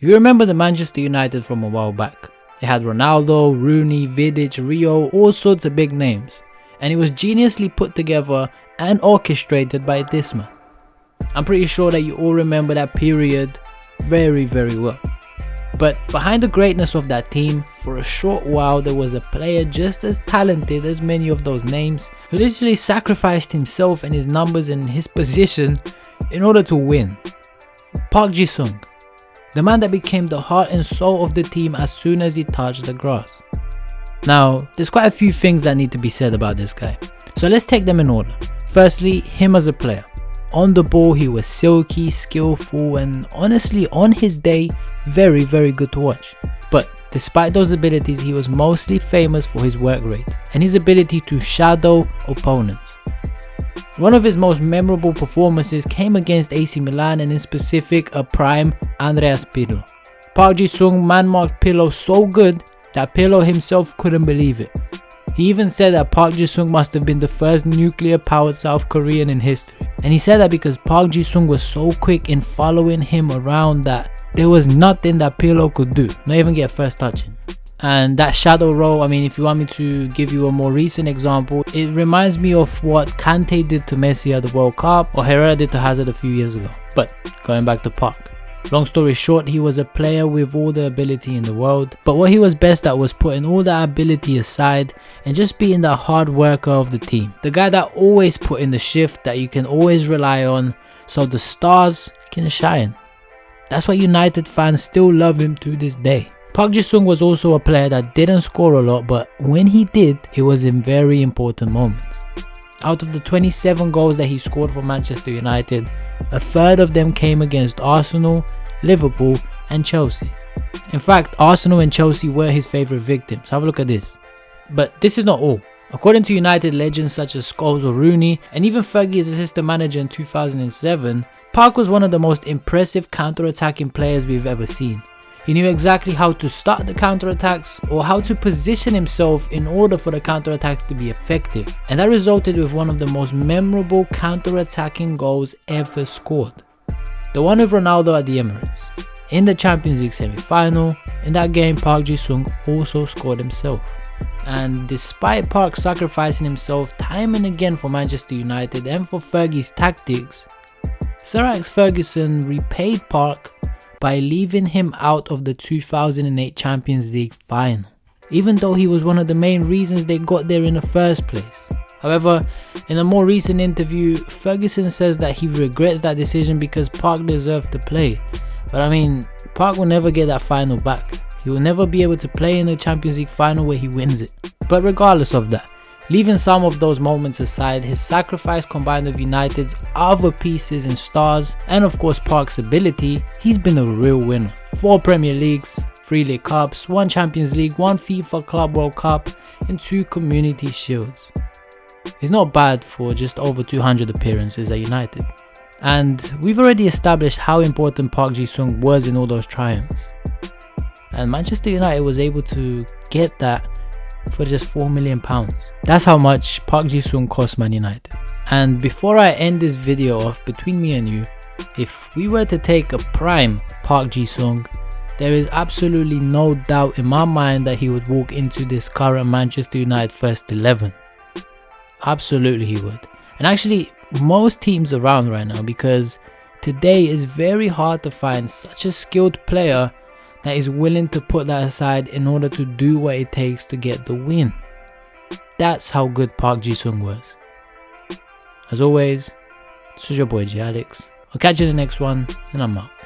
If you remember the Manchester United from a while back, it had Ronaldo, Rooney, Vidic, Rio, all sorts of big names, and it was geniusly put together and orchestrated by this man. I'm pretty sure that you all remember that period very well. But behind the greatness of that team, for a short while there was a player just as talented as many of those names, who literally sacrificed himself and his numbers and his position in order to win. Park Ji-sung, the man that became the heart and soul of the team as soon as he touched the grass. Now, there's quite a few things that need to be said about this guy, so let's take them in order. Firstly, him as a player. On the ball, he was silky, skillful, and honestly, on his day, very good to watch. But despite those abilities, he was mostly famous for his work rate and his ability to shadow opponents. One of his most memorable performances came against AC Milan, and in specific a prime Andreas Pirlo. Park Ji-sung man-marked Pirlo so good that Pirlo himself couldn't believe it. He even said that Park Ji-sung must have been the first nuclear-powered South Korean in history. And he said that because Park Ji-sung was so quick in following him around that there was nothing that Pirlo could do, not even get first touching. And that shadow role, I mean, if you want me to give you a more recent example, it reminds me of what Kante did to Messi at the World Cup, or Herrera did to Hazard a few years ago. But going back to Park. Long story short, he was a player with all the ability in the world, but what he was best at was putting all that ability aside and just being the hard worker of the team. The guy that always put in the shift, that you can always rely on so the stars can shine. That's why United fans still love him to this day. Park Ji-sung was also a player that didn't score a lot, but when he did, it was in very important moments. Out of the 27 goals that he scored for Manchester United, a third of them came against Arsenal, Liverpool and Chelsea. In fact, Arsenal and Chelsea were his favourite victims. Have a look at this. But this is not all. According to United legends such as Scholes or Rooney, and even Fergie as assistant manager in 2007, Park was one of the most impressive counter-attacking players we've ever seen. He knew exactly how to start the counter-attacks or how to position himself in order for the counter-attacks to be effective. And that resulted with one of the most memorable counter-attacking goals ever scored. The one with Ronaldo at the Emirates. In the Champions League semi-final, in that game Park Ji-sung also scored himself. And despite Park sacrificing himself time and again for Manchester United and for Fergie's tactics, Sir Alex Ferguson repaid Park by leaving him out of the 2008 Champions League final, even though he was one of the main reasons they got there in the first place. However, in a more recent interview, Ferguson says that he regrets that decision because Park deserved to play. But I mean, Park will never get that final back. He will never be able to play in the Champions League final where he wins it. But regardless of that, leaving some of those moments aside, his sacrifice combined with United's other pieces and stars, and of course Park's ability, he's been a real winner. 4 Premier Leagues, 3 League Cups, 1 Champions League, 1 FIFA Club World Cup, and 2 Community Shields. He's not bad for just over 200 appearances at United. And we've already established how important Park Ji-sung was in all those triumphs. And Manchester United was able to get that for just £4 million. That's how much Park Ji-sung cost Man United. And before I end this video off, between me and you, if we were to take a prime Park Ji-sung, there is absolutely no doubt in my mind that he would walk into this current Manchester United first 11. Absolutely he would. And actually most teams around right now, because today is very hard to find such a skilled player that is willing to put that aside in order to do what it takes to get the win. That's how good Park Ji-sung was. As always, this was your boy G Alex. I'll catch you in the next one, and I'm out.